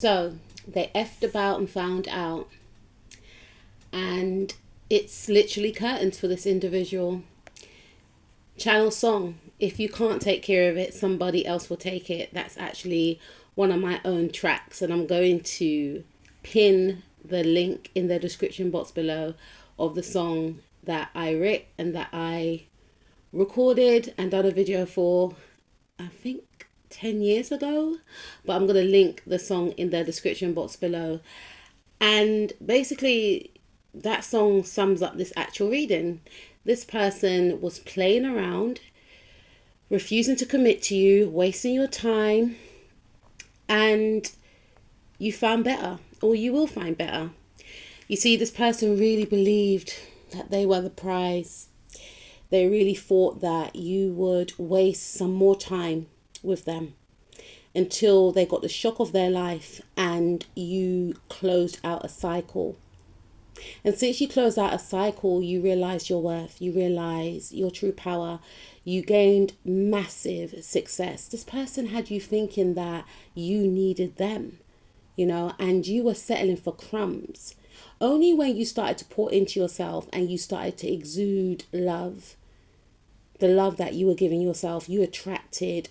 So they effed about and found out, and it's literally curtains for this individual. Channel song. If you can't take care of it, somebody else will take it. That's actually one of my own tracks, and I'm going to pin the link in the description box below of the song that I wrote and that I recorded and done a video for, I think 10 years ago. But I'm going to link the song in the description box below. And basically, that song sums up this actual reading. This person was playing around, refusing to commit to you, wasting your time, and you found better, or you will find better. You see, this person really believed that they were the prize. They really thought that you would waste some more time with them until they got the shock of their life and you closed out a cycle. And since you closed out a cycle, you realize your worth, you realize your true power, you gained massive success. This person had you thinking that you needed them, and you were settling for crumbs. Only when you started to pour into yourself and you started to exude love, the love that you were giving yourself, you attracted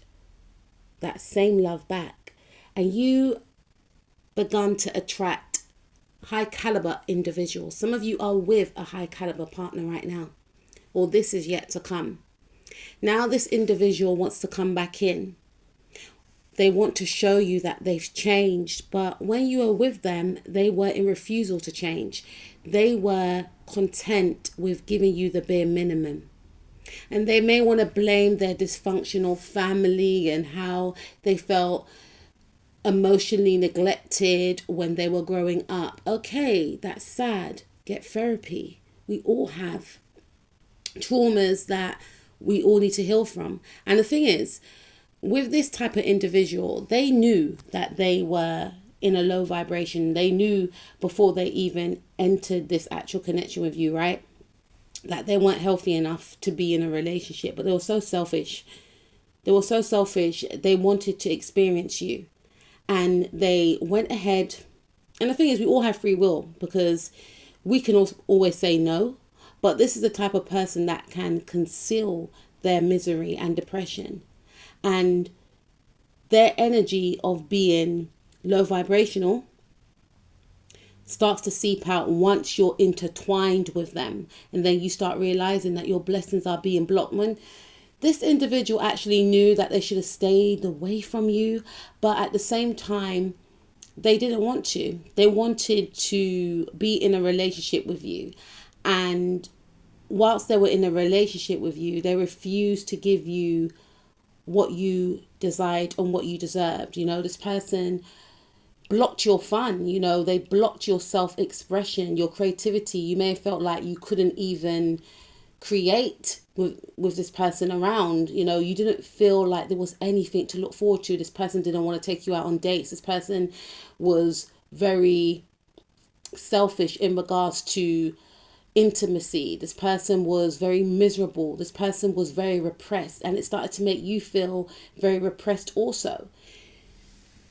that same love back. And you begun to attract high caliber individuals. Some of you are with a high caliber partner right now, or this is yet to come. Now this individual wants to come back in. They want to show you that they've changed, but when you were with them, they were in refusal to change. They were content with giving you the bare minimum. And they may want to blame their dysfunctional family and how they felt emotionally neglected when they were growing up. Okay, that's sad. Get therapy. We all have traumas that we all need to heal from. And the thing is, with this type of individual, they knew that they were in a low vibration. They knew before they even entered this actual connection with you, right? That they weren't healthy enough to be in a relationship, but they were so selfish. They were so selfish. They wanted to experience you. And they went ahead. And the thing is, we all have free will because we can always say no. But this is the type of person that can conceal their misery and depression. And their energy of being low vibrational starts to seep out once you're intertwined with them. And then you start realizing that your blessings are being blocked. When this individual actually knew that they should have stayed away from you, but at the same time, they didn't want to. They wanted to be in a relationship with you. And whilst they were in a relationship with you, they refused to give you what you desired and what you deserved. This person blocked your fun, they blocked your self-expression, your creativity. You may have felt like you couldn't even create with this person around. You didn't feel like there was anything to look forward to. This person didn't want to take you out on dates. This person was very selfish in regards to intimacy. This person was very miserable. This person was very repressed, and it started to make you feel very repressed also.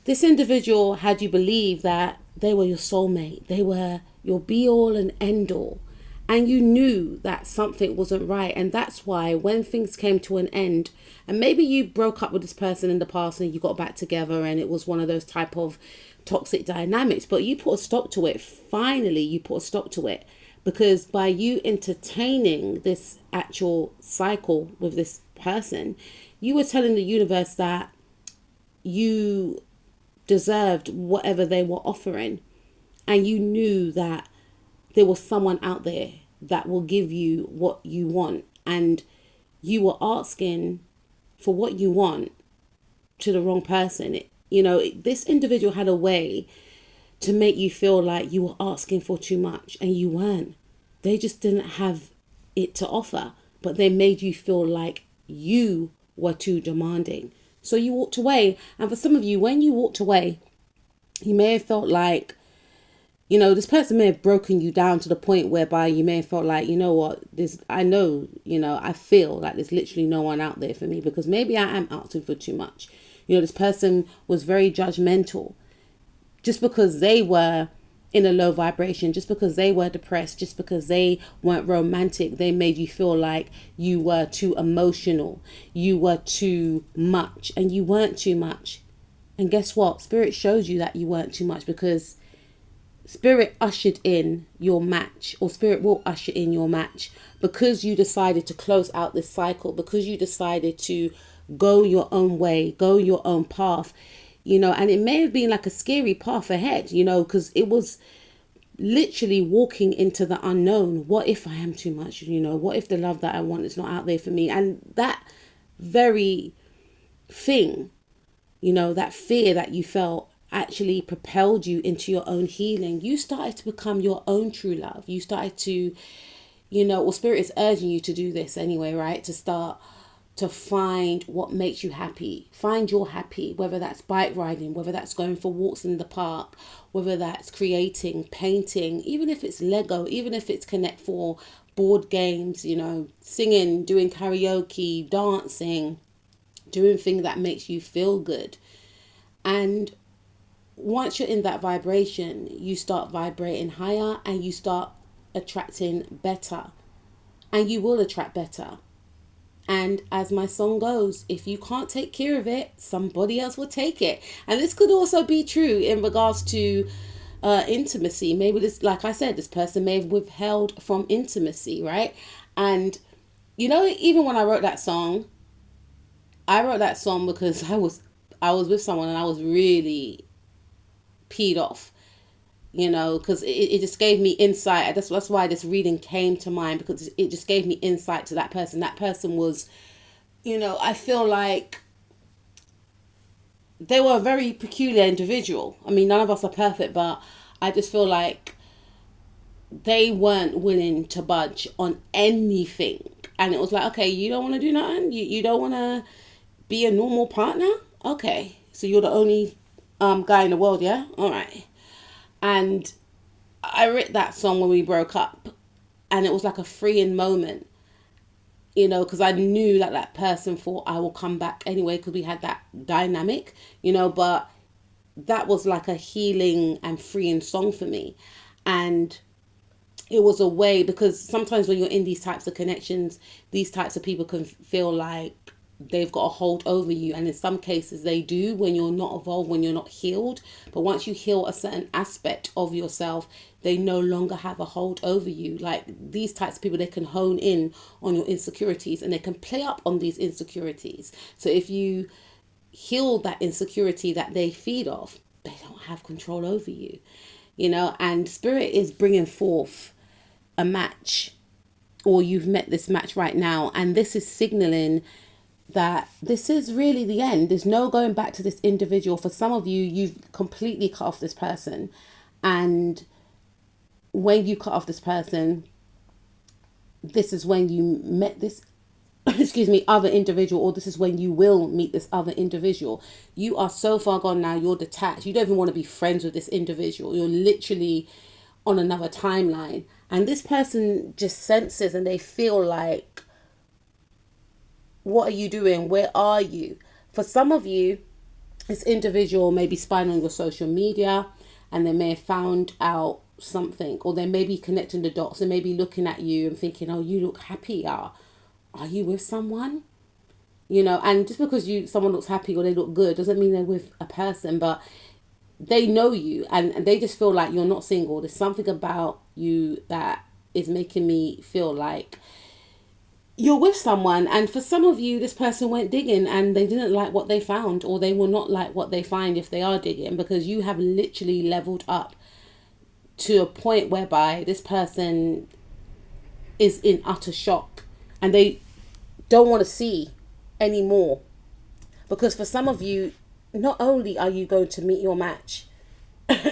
This individual had you believe that they were your soulmate. They were your be all and end all. And you knew that something wasn't right. And that's why when things came to an end, and maybe you broke up with this person in the past and you got back together and it was one of those type of toxic dynamics, but you put a stop to it. Finally, you put a stop to it. Because by you entertaining this actual cycle with this person, you were telling the universe that you deserved whatever they were offering. And you knew that there was someone out there that will give you what you want. And you were asking for what you want to the wrong person. This individual had a way to make you feel like you were asking for too much, and you weren't. They just didn't have it to offer, but they made you feel like you were too demanding. So you walked away. And for some of you, when you walked away, you may have felt like, this person may have broken you down to the point whereby you may have felt like, I feel like there's literally no one out there for me, because maybe I am asking for too much. This person was very judgmental. just because they were in a low vibration, just because they were depressed, just because they weren't romantic, they made you feel like you were too emotional, you were too much, and you weren't too much. And guess what? Spirit shows you that you weren't too much, because Spirit ushered in your match, or Spirit will usher in your match, because you decided to close out this cycle, because you decided to go your own way, go your own path, and it may have been like a scary path ahead, because it was literally walking into the unknown. What if I am too much? What if the love that I want is not out there for me? And that very thing, that fear that you felt actually propelled you into your own healing. You started to become your own true love. You started to, Spirit is urging you to do this anyway, right? To start to find what makes you happy. Find your happy, whether that's bike riding, whether that's going for walks in the park, whether that's creating, painting, even if it's Lego, even if it's Connect 4, board games, singing, doing karaoke, dancing, doing things that makes you feel good. And once you're in that vibration, you start vibrating higher and you start attracting better. And you will attract better. And as my song goes, if you can't take care of it, somebody else will take it. And this could also be true in regards to intimacy. Maybe this, like I said, this person may have withheld from intimacy, right? And, even when I wrote that song because I was with someone and I was really peed off, because it just gave me insight. That's why this reading came to mind, because it just gave me insight to that person. That person was, I feel like they were a very peculiar individual. I mean, none of us are perfect, but I just feel like they weren't willing to budge on anything. And it was like, okay, you don't want to do nothing? You don't want to be a normal partner? Okay, so you're the only guy in the world, yeah? All right. And I wrote that song when we broke up, and it was like a freeing moment, because I knew that person thought I will come back anyway, because we had that dynamic, but that was like a healing and freeing song for me. And it was a way, because sometimes when you're in these types of connections, these types of people can feel like they've got a hold over you, and in some cases they do when you're not evolved, when you're not healed. But once you heal a certain aspect of yourself, they no longer have a hold over you. Like these types of people, they can hone in on your insecurities and they can play up on these insecurities. So if you heal that insecurity that they feed off, they don't have control over you, and Spirit is bringing forth a match, or you've met this match right now, and this is signaling that this is really the end. There's no going back to this individual. For some of you, you've completely cut off this person. And when you cut off this person, this is when you met this, other individual, or this is when you will meet this other individual. You are so far gone now, you're detached. You don't even want to be friends with this individual. You're literally on another timeline. And this person just senses and they feel like, what are you doing? Where are you? For some of you, this individual may be spying on your social media, and they may have found out something, or they may be connecting the dots. They may be looking at you and thinking, oh, you look happier. Are you with someone? And just because someone looks happy or they look good doesn't mean they're with a person, but they know you and they just feel like you're not single. There's something about you that is making me feel like you're with someone. And for some of you, this person went digging and they didn't like what they found, or they will not like what they find if they are digging, because you have literally leveled up to a point whereby this person is in utter shock and they don't want to see anymore. Because for some of you, not only are you going to meet your match,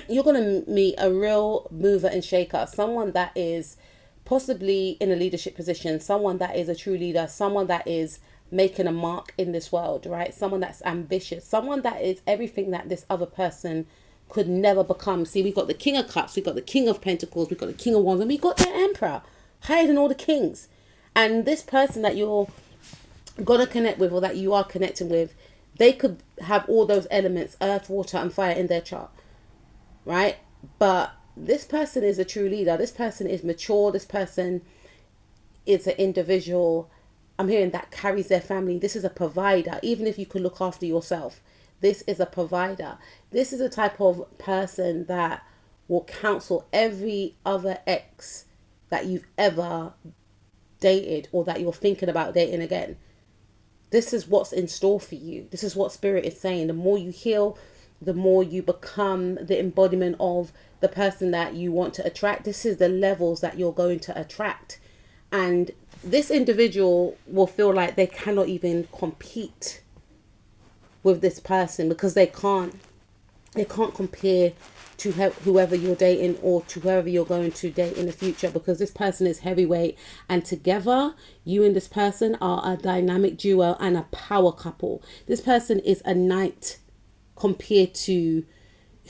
you're going to meet a real mover and shaker, someone that is possibly in a leadership position, someone that is a true leader, someone that is making a mark in this world, right? Someone that's ambitious, someone that is everything that this other person could never become. See, we've got the King of Cups, we've got the King of Pentacles, we've got the King of Wands, and we've got the Emperor, higher than all the kings. And this person that you're going to connect with, or that you are connecting with, they could have all those elements, earth, water, and fire in their chart. right? But this person is a true leader. This person is mature. This person is an individual, I'm hearing, that carries their family. This is a provider. Even if you could look after yourself, this is a provider. This is a type of person that will counsel every other ex that you've ever dated or that you're thinking about dating again. This is what's in store for you. This is what Spirit is saying. The more you heal, the more you become the embodiment of the person that you want to attract. This is the levels that you're going to attract. And this individual will feel like they cannot even compete with this person, because they can't compare to whoever you're dating or to whoever you're going to date in the future, because this person is heavyweight, and together you and this person are a dynamic duo and a power couple. This person is a knight compared to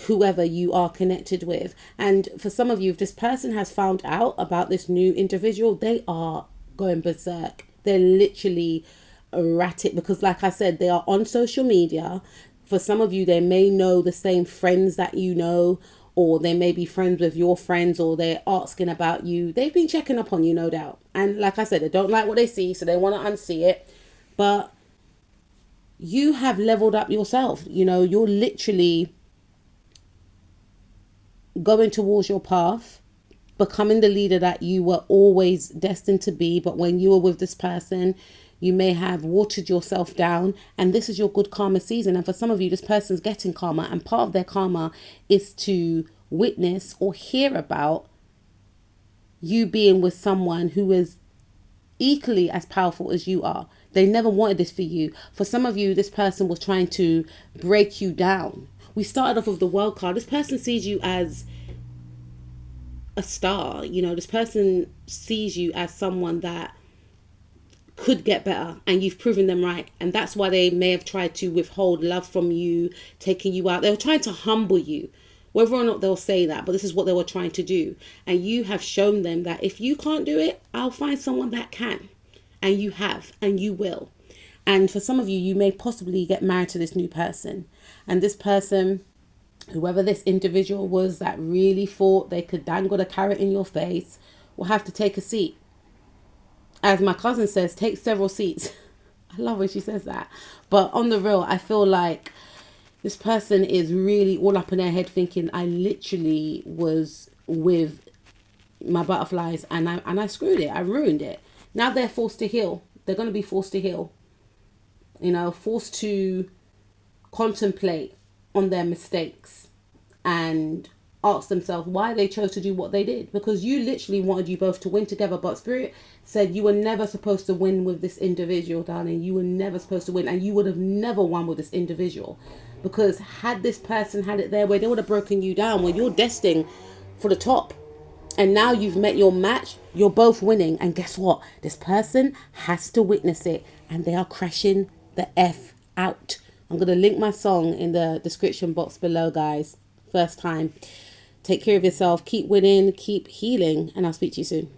whoever you are connected with. And for some of you, if this person has found out about this new individual, they are going berserk. They're literally erratic, because like I said, they are on social media. For some of you, they may know the same friends that you know, or they may be friends with your friends, or they're asking about you. They've been checking up on you, no doubt. And like I said, they don't like what they see, so they want to unsee it. But you have leveled up yourself. You know, you're literally going towards your path, becoming the leader that you were always destined to be. But when you were with this person, you may have watered yourself down, and this is your good karma season. And for some of you, this person's getting karma, and part of their karma is to witness or hear about you being with someone who is equally as powerful as you are. They never wanted this for you. For some of you, this person was trying to break you down. We started off with the world card. This person sees you as a star. You know, this person sees you as someone that could get better, and you've proven them right. And that's why they may have tried to withhold love from you, taking you out. They were trying to humble you, whether or not they'll say that, but this is what they were trying to do. And you have shown them that if you can't do it, I'll find someone that can. And you have, and you will. And for some of you, you may possibly get married to this new person. And this person, whoever this individual was that really thought they could dangle a carrot in your face, will have to take a seat. As my cousin says, take several seats. I love when she says that. But on the real, I feel like this person is really all up in their head thinking, I literally was with my butterflies and I screwed it. I ruined it. Now they're forced to heal. They're going to be forced to heal. You know, forced to contemplate on their mistakes and ask themselves why they chose to do what they did. Because you literally wanted you both to win together, but Spirit said you were never supposed to win with this individual, darling. You were never supposed to win, and you would have never won with this individual, because had this person had it their way, they would have broken you down. When you're destined for the top, and now you've met your match, you're both winning, and guess what? This person has to witness it, and they are crashing the F out. I'm going to link my song in the description box below, guys. First time. Take care of yourself, keep winning, keep healing, and I'll speak to you soon.